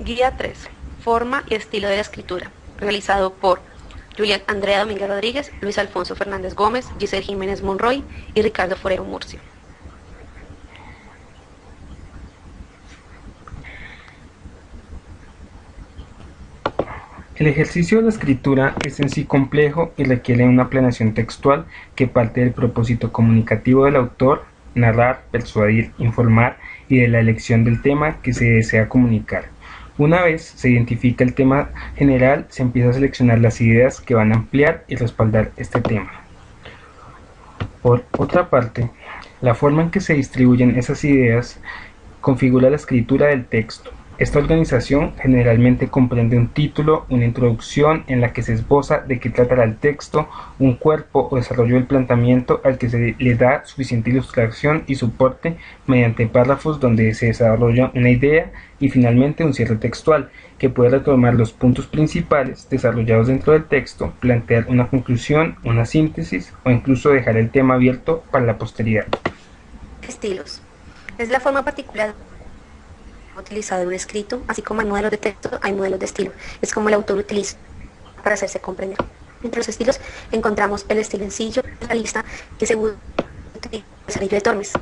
Guía 3. Forma y estilo de la escritura. Realizado por Julián Andrea Domínguez Rodríguez, Luis Alfonso Fernández Gómez, Giselle Jiménez Monroy y Ricardo Forero Murcio. El ejercicio de la escritura es en sí complejo y requiere una planeación textual que parte del propósito comunicativo del autor, narrar, persuadir, informar y de la elección del tema que se desea comunicar. Una vez se identifica el tema general, se empieza a seleccionar las ideas que van a ampliar y respaldar este tema. Por otra parte, la forma en que se distribuyen esas ideas configura la escritura del texto. Esta organización generalmente comprende un título, una introducción en la que se esboza de qué tratará el texto, un cuerpo o desarrollo del planteamiento al que se le da suficiente ilustración y soporte mediante párrafos donde se desarrolla una idea y finalmente un cierre textual que puede retomar los puntos principales desarrollados dentro del texto, plantear una conclusión, una síntesis o incluso dejar el tema abierto para la posteridad. Estilos. Es la forma particular utilizada en un escrito, así como hay modelos de texto, hay modelos de estilo. Es como el autor utiliza para hacerse comprender. Entre los estilos encontramos el estilo sencillo, realista, que se utiliza en Lazarillo de Tormes.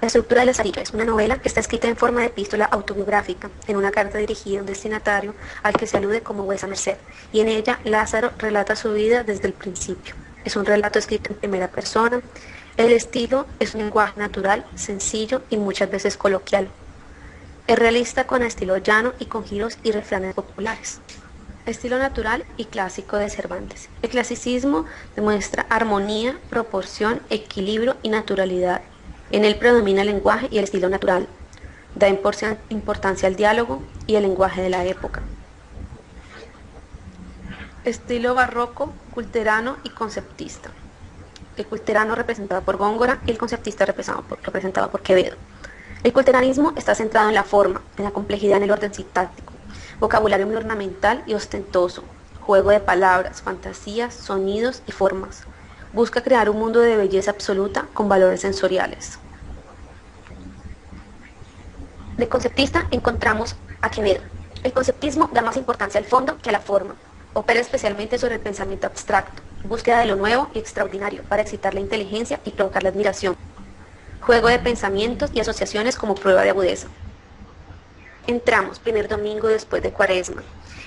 La estructura de Lazarillo es una novela que está escrita en forma de epístola autobiográfica, en una carta dirigida a un destinatario al que se alude como vuesa merced, y en ella Lázaro relata su vida desde el principio. Es un relato escrito en primera persona. El estilo es un lenguaje natural, sencillo y muchas veces coloquial. Es realista con estilo llano y con giros y refranes populares. Estilo natural y clásico de Cervantes. El clasicismo demuestra armonía, proporción, equilibrio y naturalidad. En él predomina el lenguaje y el estilo natural. Da importancia al diálogo y el lenguaje de la época. Estilo barroco, culterano y conceptista. El culterano representado por Góngora y el conceptista representado por Quevedo. El culteranismo está centrado en la forma, en la complejidad, en el orden sintáctico, vocabulario muy ornamental y ostentoso, juego de palabras, fantasías, sonidos y formas. Busca crear un mundo de belleza absoluta con valores sensoriales. De conceptista encontramos a Quevedo. El conceptismo da más importancia al fondo que a la forma. Opera especialmente sobre el pensamiento abstracto, búsqueda de lo nuevo y extraordinario para excitar la inteligencia y provocar la admiración. Juego de pensamientos y asociaciones como prueba de agudeza. Entramos, primer domingo después de Cuaresma,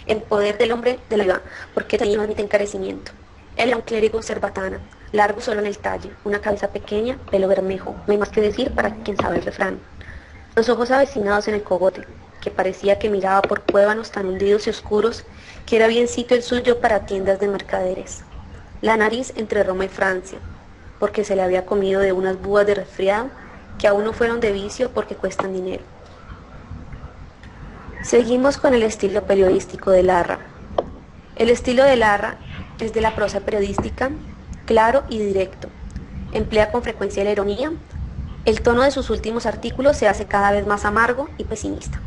en poder del hombre de la vida, porque tenía no admite encarecimiento. Él era un clérigo cerbatana, largo solo en el talle, una cabeza pequeña, pelo bermejo, no hay más que decir para quien sabe el refrán. Los ojos avecinados en el cogote, que parecía que miraba por cuévanos tan hundidos y oscuros que era bien sitio el suyo para tiendas de mercaderes. La nariz entre Roma y Francia, porque se le había comido de unas búas de resfriado que aún no fueron de vicio porque cuestan dinero. Seguimos con el estilo periodístico de Larra. El estilo de Larra es de la prosa periodística, claro y directo. Emplea con frecuencia la ironía. El tono de sus últimos artículos se hace cada vez más amargo y pesimista.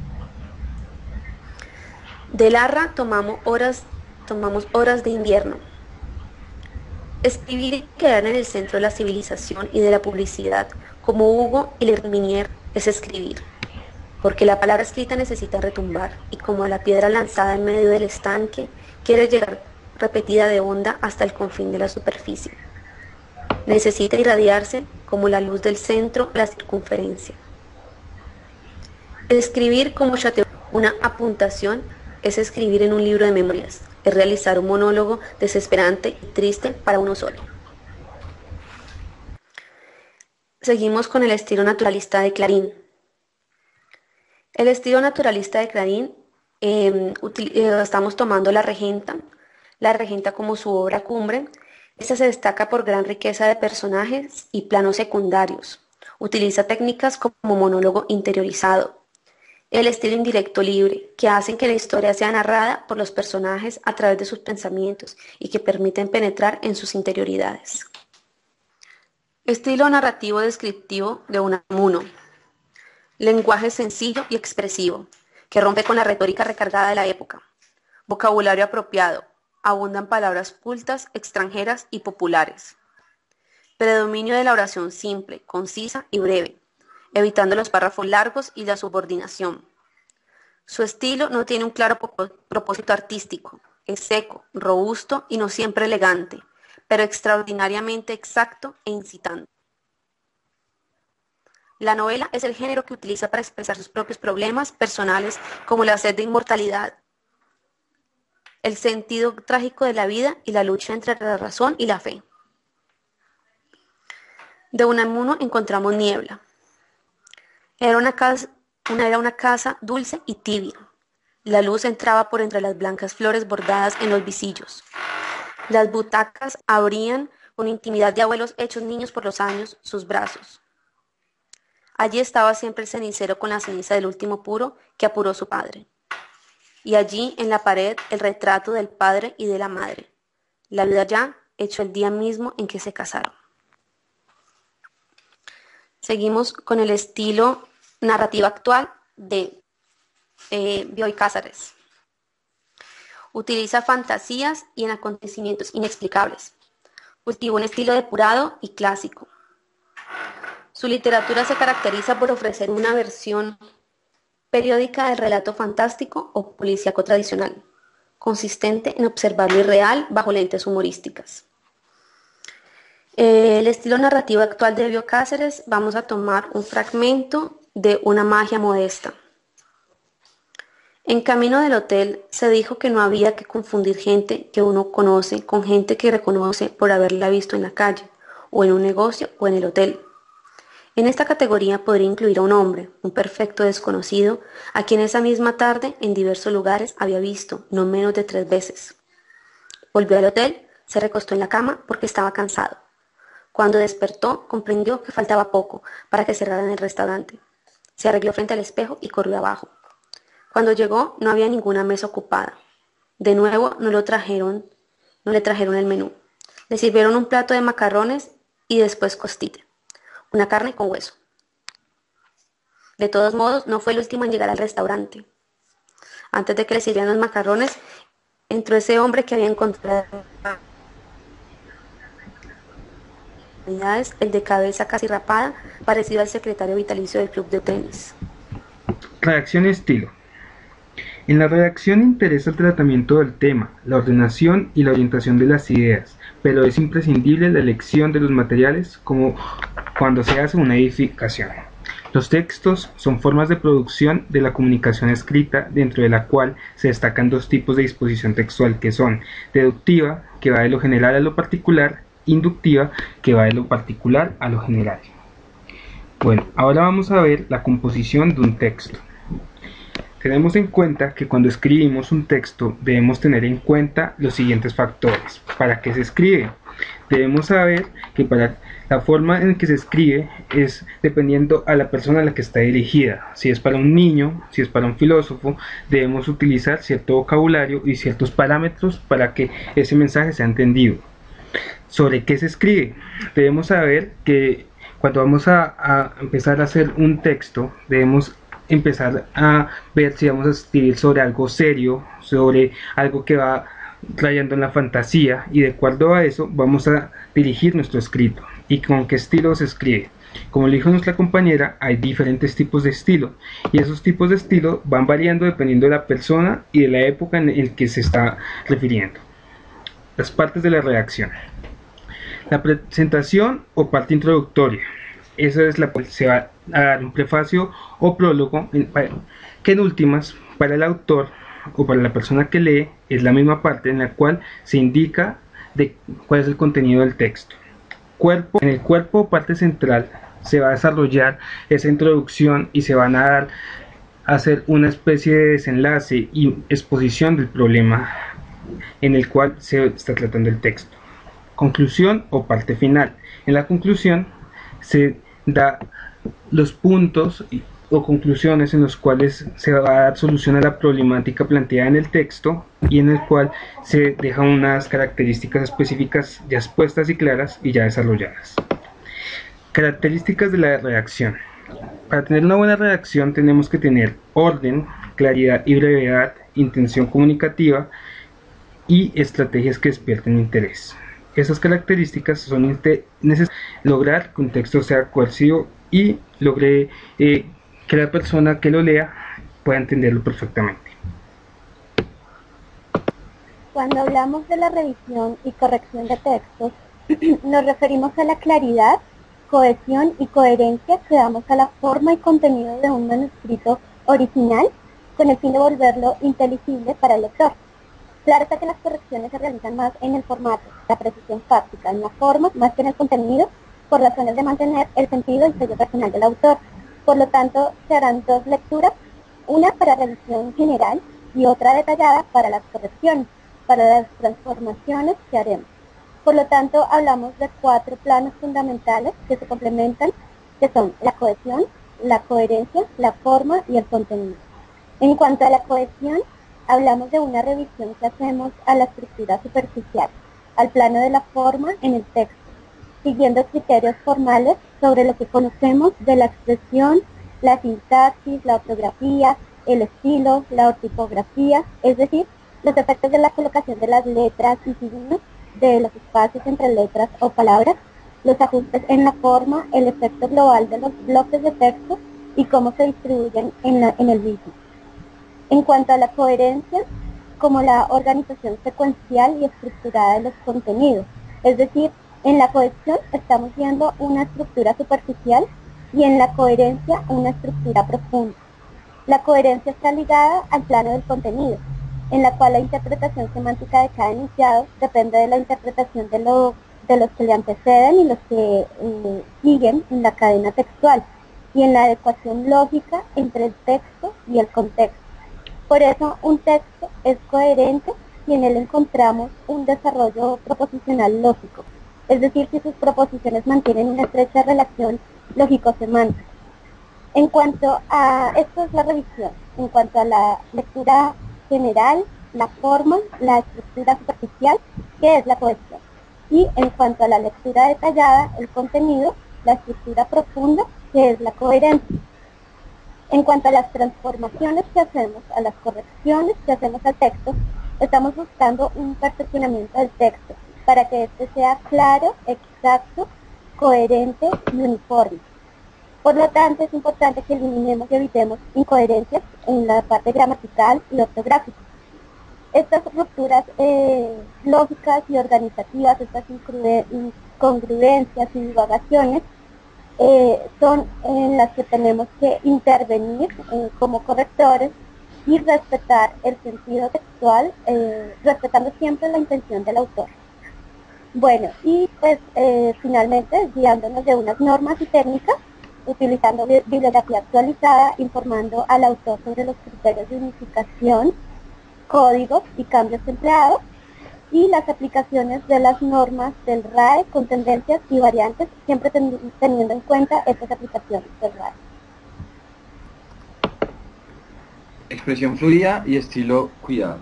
De Larra tomamos horas de invierno. Escribir y quedar en el centro de la civilización y de la publicidad, como Hugo y Lerminier, es escribir. Porque la palabra escrita necesita retumbar, y como la piedra lanzada en medio del estanque, quiere llegar repetida de onda hasta el confín de la superficie. Necesita irradiarse como la luz del centro a la circunferencia. Escribir como Chateaubriand, una apuntación, es escribir en un libro de memorias, es realizar un monólogo desesperante y triste para uno solo. Seguimos con el estilo naturalista de Clarín. El estilo naturalista de Clarín, estamos tomando La Regenta como su obra cumbre. Esta se destaca por gran riqueza de personajes y planos secundarios. Utiliza técnicas como monólogo interiorizado, el estilo indirecto libre, que hacen que la historia sea narrada por los personajes a través de sus pensamientos y que permiten penetrar en sus interioridades. Estilo narrativo descriptivo de Unamuno. Lenguaje sencillo y expresivo, que rompe con la retórica recargada de la época. Vocabulario apropiado. Abundan palabras cultas, extranjeras y populares. Predominio de la oración simple, concisa y breve, evitando los párrafos largos y la subordinación. Su estilo no tiene un claro propósito artístico. Es seco, robusto y no siempre elegante, pero extraordinariamente exacto e incitante. La novela es el género que utiliza para expresar sus propios problemas personales, como la sed de inmortalidad, el sentido trágico de la vida y la lucha entre la razón y la fe. De Unamuno encontramos niebla. Era una casa dulce y tibia. La luz entraba por entre las blancas flores bordadas en los visillos. Las butacas abrían con intimidad de abuelos hechos niños por los años sus brazos. Allí estaba siempre el cenicero con la ceniza del último puro que apuró su padre. Y allí en la pared el retrato del padre y de la madre. La vida ya hecho el día mismo en que se casaron. Seguimos con el estilo narrativo actual de Bioy Casares. Utiliza fantasías y en acontecimientos inexplicables. Cultiva un estilo depurado y clásico. Su literatura se caracteriza por ofrecer una versión periódica del relato fantástico o policíaco tradicional, consistente en observar lo irreal bajo lentes humorísticas. El estilo narrativo actual de Bioy Casares, vamos a tomar un fragmento de Una magia modesta. En camino del hotel se dijo que no había que confundir gente que uno conoce con gente que reconoce por haberla visto en la calle, o en un negocio, o en el hotel. En esta categoría podría incluir a un hombre, un perfecto desconocido, a quien esa misma tarde en diversos lugares había visto no menos de 3 veces. Volvió al hotel, se recostó en la cama porque estaba cansado. Cuando despertó, comprendió que faltaba poco para que cerraran el restaurante. Se arregló frente al espejo y corrió abajo. Cuando llegó, no había ninguna mesa ocupada. De nuevo, no le trajeron el menú. Le sirvieron un plato de macarrones y después costite, una carne con hueso. De todos modos, no fue el último en llegar al restaurante. Antes de que le sirvieran los macarrones, entró ese hombre que había encontrado el de cabeza casi rapada, parecido al secretario vitalicio del club de tenis. Redacción y estilo. En la redacción interesa el tratamiento del tema, la ordenación y la orientación de las ideas, pero es imprescindible la elección de los materiales como cuando se hace una edificación. Los textos son formas de producción de la comunicación escrita, dentro de la cual se destacan 2 tipos de disposición textual que son deductiva, que va de lo general a lo particular, inductiva, que va de lo particular a lo general. Bueno, ahora vamos a ver la composición de un texto. Tenemos en cuenta que cuando escribimos un texto debemos tener en cuenta los siguientes factores. ¿Para qué se escribe? Debemos saber que para la forma en que se escribe es dependiendo a la persona a la que está dirigida. Si es para un niño, si es para un filósofo, debemos utilizar cierto vocabulario y ciertos parámetros para que ese mensaje sea entendido. ¿Sobre qué se escribe? Debemos saber que cuando vamos a empezar a hacer un texto, debemos empezar a ver si vamos a escribir sobre algo serio, sobre algo que va rayando en la fantasía, y de acuerdo a eso vamos a dirigir nuestro escrito. ¿Y con qué estilo se escribe? Como le dijo nuestra compañera, hay diferentes tipos de estilo, y esos tipos de estilo van variando dependiendo de la persona y de la época en la que se está refiriendo. Las partes de la redacción. La presentación o parte introductoria. Esa es la que se va a dar un prefacio o prólogo, que en últimas, para el autor o para la persona que lee, es la misma parte en la cual se indica de cuál es el contenido del texto. En el cuerpo o parte central se va a desarrollar esa introducción y se van a hacer una especie de desenlace y exposición del problema en el cual se está tratando el texto. Conclusión o parte final. En la conclusión se da los puntos o conclusiones en los cuales se va a dar solución a la problemática planteada en el texto, y en el cual se dejan unas características específicas ya expuestas y claras y ya desarrolladas. Características de la redacción. Para tener una buena redacción tenemos que tener orden, claridad y brevedad, intención comunicativa y estrategias que despierten interés. Esas características son necesarias para lograr que un texto sea cohesivo y logre que la persona que lo lea pueda entenderlo perfectamente. Cuando hablamos de la revisión y corrección de textos, nos referimos a la claridad, cohesión y coherencia que damos a la forma y contenido de un manuscrito original con el fin de volverlo inteligible para el lector. Claro está que las correcciones se realizan más en el formato, la precisión fáctica, en la forma, más que en el contenido, por razones de mantener el sentido y sello personal del autor. Por lo tanto, se harán dos lecturas, una para revisión general y otra detallada para las correcciones, para las transformaciones que haremos. Por lo tanto, hablamos de 4 planos fundamentales que se complementan, que son la cohesión, la coherencia, la forma y el contenido. En cuanto a la cohesión, hablamos de una revisión que hacemos a la estructura superficial, al plano de la forma en el texto, siguiendo criterios formales sobre lo que conocemos de la expresión, la sintaxis, la ortografía, el estilo, la ortografía, es decir, los efectos de la colocación de las letras y signos, de los espacios entre letras o palabras, los ajustes en la forma, el efecto global de los bloques de texto y cómo se distribuyen en el mismo. En cuanto a la coherencia, como la organización secuencial y estructurada de los contenidos, es decir, en la cohesión estamos viendo una estructura superficial y en la coherencia una estructura profunda. La coherencia está ligada al plano del contenido, en la cual la interpretación semántica de cada enunciado depende de la interpretación de los que le anteceden y los que siguen en la cadena textual, y en la adecuación lógica entre el texto y el contexto. Por eso un texto es coherente si en él encontramos un desarrollo proposicional lógico, es decir, si sus proposiciones mantienen una estrecha relación lógico-semántica. En cuanto a, esto es la revisión, en cuanto a la lectura general, la forma, la estructura superficial, que es la cohesión. Y en cuanto a la lectura detallada, el contenido, la estructura profunda, que es la coherencia. En cuanto a las transformaciones que hacemos, a las correcciones que hacemos al texto, estamos buscando un perfeccionamiento del texto para que este sea claro, exacto, coherente y uniforme. Por lo tanto, es importante que eliminemos y evitemos incoherencias en la parte gramatical y ortográfica. Estas rupturas lógicas y organizativas, estas incongruencias y divagaciones, son en las que tenemos que intervenir como correctores y respetar el sentido textual, respetando siempre la intención del autor. Bueno, y pues finalmente guiándonos de unas normas y técnicas, utilizando bibliografía actualizada, informando al autor sobre los criterios de unificación, códigos y cambios empleados, y las aplicaciones de las normas del RAE con tendencias y variantes, siempre teniendo en cuenta estas aplicaciones del RAE. Expresión fluida y estilo cuidado.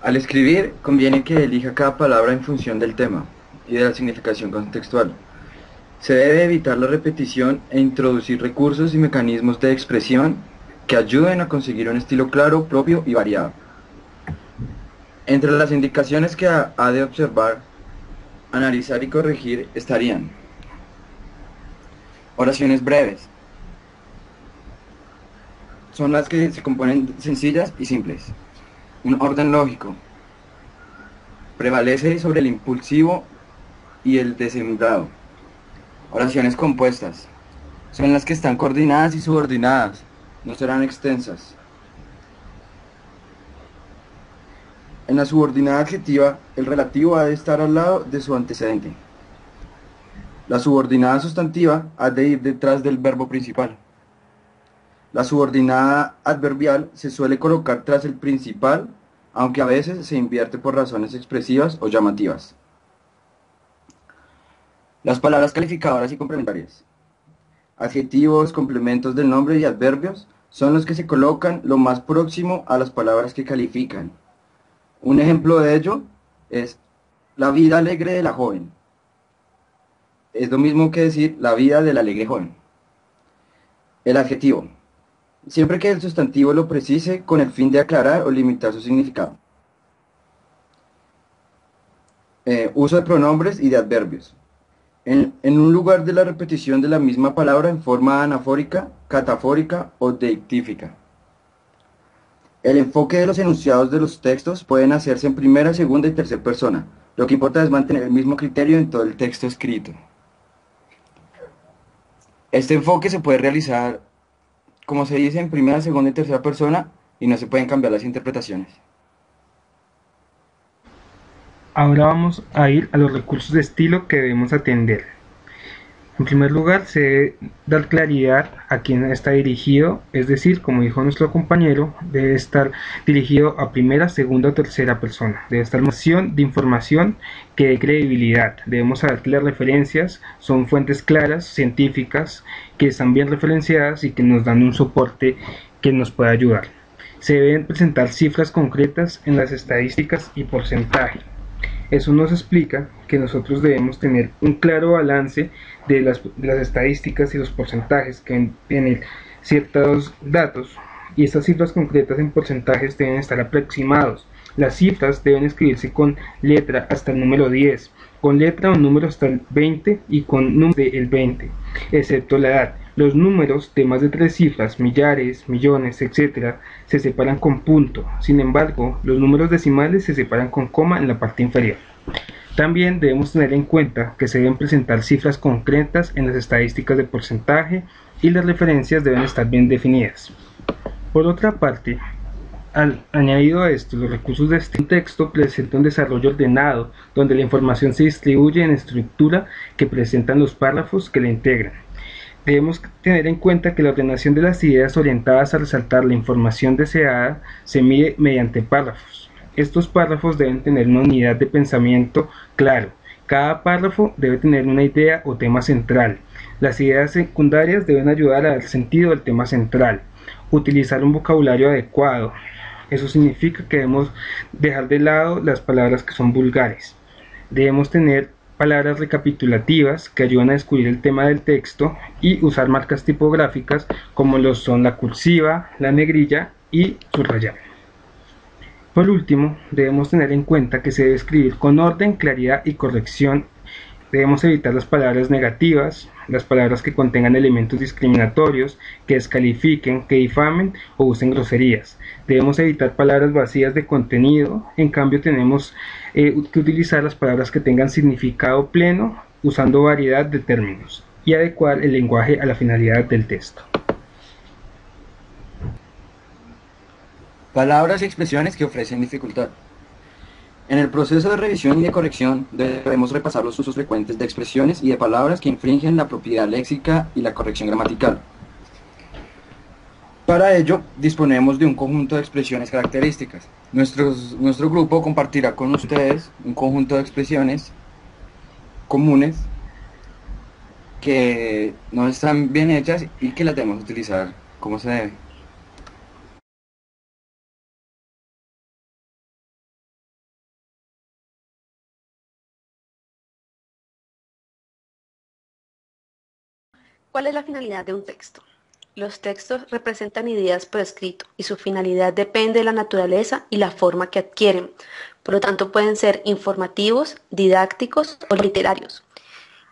Al escribir, conviene que elija cada palabra en función del tema y de la significación contextual. Se debe evitar la repetición e introducir recursos y mecanismos de expresión que ayuden a conseguir un estilo claro, propio y variado. Entre las indicaciones que ha de observar, analizar y corregir estarían: oraciones breves. Son las que se componen sencillas y simples. Un orden lógico. Prevalece sobre el impulsivo y el desmembrado. Oraciones compuestas. Son las que están coordinadas y subordinadas. No serán extensas. En la subordinada adjetiva, el relativo ha de estar al lado de su antecedente. La subordinada sustantiva ha de ir detrás del verbo principal. La subordinada adverbial se suele colocar tras el principal, aunque a veces se invierte por razones expresivas o llamativas. Las palabras calificadoras y complementarias. Adjetivos, complementos del nombre y adverbios son los que se colocan lo más próximo a las palabras que califican. Un ejemplo de ello es la vida alegre de la joven. Es lo mismo que decir la vida del alegre joven. El adjetivo. Siempre que el sustantivo lo precise con el fin de aclarar o limitar su significado. Uso de pronombres y de adverbios. En un lugar de la repetición de la misma palabra en forma anafórica, catafórica o deictífica. El enfoque de los enunciados de los textos pueden hacerse en primera, segunda y tercera persona. Lo que importa es mantener el mismo criterio en todo el texto escrito. Este enfoque se puede realizar, como se dice, en primera, segunda y tercera persona y no se pueden cambiar las interpretaciones. Ahora vamos a ir a los recursos de estilo que debemos atender. En primer lugar, se debe dar claridad a quién está dirigido, es decir, como dijo nuestro compañero, debe estar dirigido a primera, segunda o tercera persona. Debe estar de información que dé credibilidad. Debemos saber que las referencias son fuentes claras, científicas, que están bien referenciadas y que nos dan un soporte que nos pueda ayudar. Se deben presentar cifras concretas en las estadísticas y porcentaje. Eso nos explica que nosotros debemos tener un claro balance de las estadísticas y los porcentajes que tienen ciertos datos, y estas cifras concretas en porcentajes deben estar aproximados. Las cifras deben escribirse con letra hasta el número 10, con letra o número hasta el 20 y con número del 20, excepto la edad. Los números de más de 3 cifras, millares, millones, etc., se separan con punto. Sin embargo, los números decimales se separan con coma en la parte inferior. También debemos tener en cuenta que se deben presentar cifras concretas en las estadísticas de porcentaje y las referencias deben estar bien definidas. Por otra parte, añadido a esto, los recursos de este texto presentan un desarrollo ordenado, donde la información se distribuye en estructura que presentan los párrafos que la integran. Debemos tener en cuenta que la ordenación de las ideas orientadas a resaltar la información deseada se mide mediante párrafos. Estos párrafos deben tener una unidad de pensamiento claro. Cada párrafo debe tener una idea o tema central. Las ideas secundarias deben ayudar a dar sentido al tema central. Utilizar un vocabulario adecuado. Eso significa que debemos dejar de lado las palabras que son vulgares. Debemos tener palabras recapitulativas que ayudan a descubrir el tema del texto y usar marcas tipográficas como lo son la cursiva, la negrilla y subrayar. Por último, debemos tener en cuenta que se debe escribir con orden, claridad y corrección. Debemos evitar las palabras negativas, las palabras que contengan elementos discriminatorios, que descalifiquen, que difamen o usen groserías. Debemos evitar palabras vacías de contenido. En cambio, tenemos que utilizar las palabras que tengan significado pleno, usando variedad de términos, y adecuar el lenguaje a la finalidad del texto. Palabras y expresiones que ofrecen dificultad. En el proceso de revisión y de corrección debemos repasar los usos frecuentes de expresiones y de palabras que infringen la propiedad léxica y la corrección gramatical. Para ello, disponemos de un conjunto de expresiones características. Nuestro grupo compartirá con ustedes un conjunto de expresiones comunes que no están bien hechas y que las debemos utilizar como se debe. ¿Cuál es la finalidad de un texto? Los textos representan ideas por escrito y su finalidad depende de la naturaleza y la forma que adquieren. Por lo tanto, pueden ser informativos, didácticos o literarios.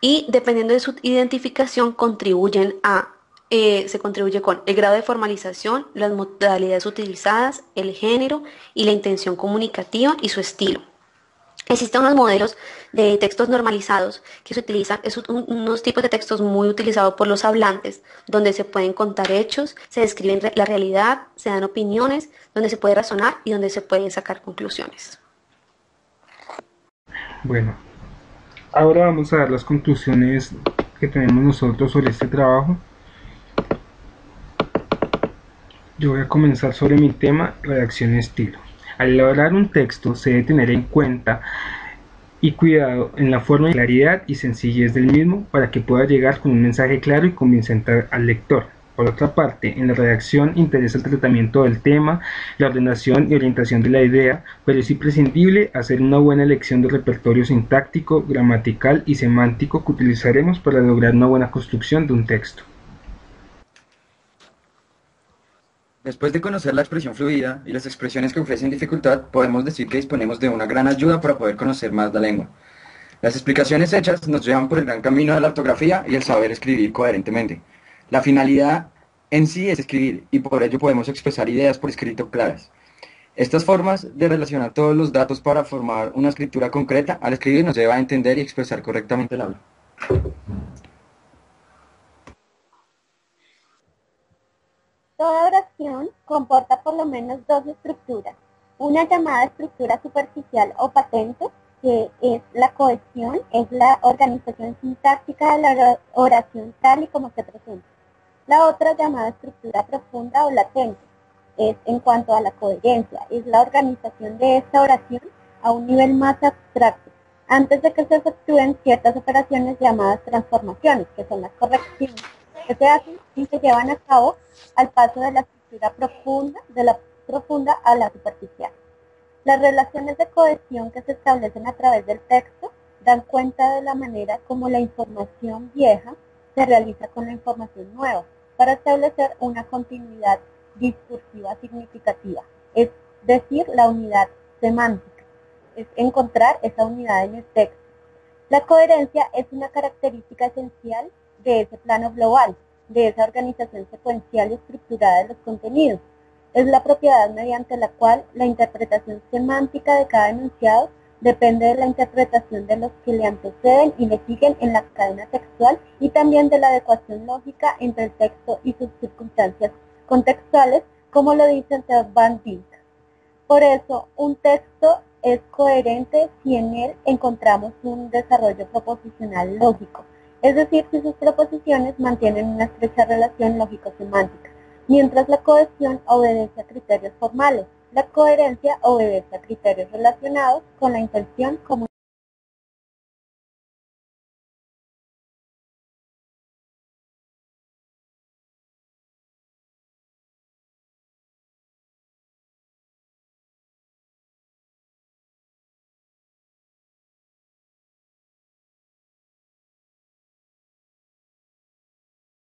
Y dependiendo de su identificación, se contribuye con el grado de formalización, las modalidades utilizadas, el género y la intención comunicativa y su estilo. Existen unos modelos de textos normalizados que se utilizan, unos tipos de textos muy utilizados por los hablantes, donde se pueden contar hechos, se describen la realidad, se dan opiniones, donde se puede razonar y donde se pueden sacar conclusiones. Bueno, ahora vamos a dar las conclusiones que tenemos nosotros sobre este trabajo. Yo voy a comenzar sobre mi tema, redacción y estilo. Al elaborar un texto se debe tener en cuenta y cuidado en la forma, claridad y sencillez del mismo para que pueda llegar con un mensaje claro y convincente al lector. Por otra parte, en la redacción interesa el tratamiento del tema, la ordenación y orientación de la idea, pero es imprescindible hacer una buena elección de repertorio sintáctico, gramatical y semántico que utilizaremos para lograr una buena construcción de un texto. Después de conocer la expresión fluida y las expresiones que ofrecen dificultad, podemos decir que disponemos de una gran ayuda para poder conocer más la lengua. Las explicaciones hechas nos llevan por el gran camino de la ortografía y el saber escribir coherentemente. La finalidad en sí es escribir, y por ello podemos expresar ideas por escrito claras. Estas formas de relacionar todos los datos para formar una escritura concreta, al escribir nos lleva a entender y expresar correctamente el habla. Toda oración comporta por lo menos dos estructuras. Una llamada estructura superficial o patente, que es la cohesión, es la organización sintáctica de la oración tal y como se presenta. La otra llamada estructura profunda o latente es en cuanto a la coherencia, es la organización de esta oración a un nivel más abstracto, antes de que se efectúen ciertas operaciones llamadas transformaciones, que son las correcciones, que se hacen y se llevan a cabo al paso de la estructura profunda a la superficial. Las relaciones de cohesión que se establecen a través del texto dan cuenta de la manera como la información vieja se realiza con la información nueva, para establecer una continuidad discursiva significativa, es decir, la unidad semántica, es encontrar esa unidad en el texto. La coherencia es una característica esencial de ese plano global, de esa organización secuencial y estructurada de los contenidos. Es la propiedad mediante la cual la interpretación semántica de cada enunciado depende de la interpretación de los que le anteceden y le siguen en la cadena textual y también de la adecuación lógica entre el texto y sus circunstancias contextuales, como lo dice Van Dijk. Por eso, un texto es coherente si en él encontramos un desarrollo proposicional lógico, es decir, si sus proposiciones mantienen una estrecha relación lógico-semántica, mientras la cohesión obedece a criterios formales. La coherencia obedece a criterios relacionados con la intención comunicativa.